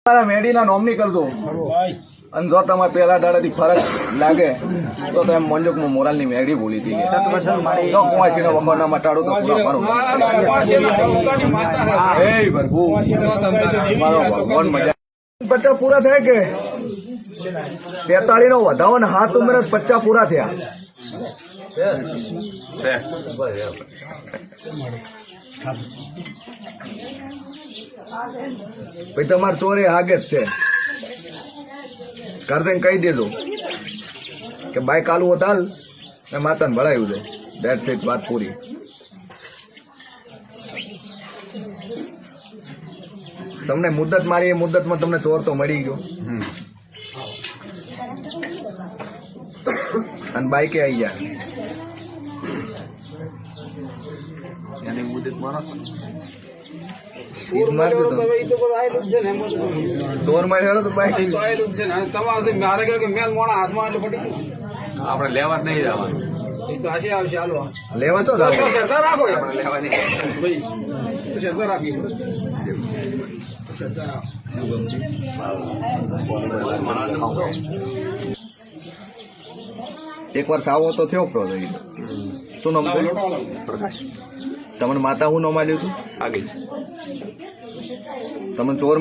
તમારા મેડીના નોમની કરજો અને જો તમારે પેલા દાડાથી ફરક લાગે તો તમે મંજુકમાં મોરાલની મેડી ભૂલી હતી જો કુવાસીનો વખત ના મટાડો તો પૂરા મારો ભગવાન મજા 50 પૂરા થાય કે 43 નો વધાવો ને 7 ઉંમરે 50 પૂરા થયા ભાઈ તમારે ચોરી આગે જ છે કરતે કહી દેજો કે બાઈક આલુ હોત ને માતાને ભળાયું છે દેટ્સ ઇટ વાત પૂરી તમને મુદ્દત મારી એ મુદ્દતમાં તમને ચોર તો મળી ગયો અને બાઈકે આવી ગયા એની મુદ્દત મારો ચોર માર્યો તો બાઈક આપડે લેવા જ નહીં જવાનું લેવા તો એક વાર સાવો તો થયો પ્રો શું નામ પ્રકાશ તમને માતા હું નામ આલ્યું હતું આગળ તમને ચોર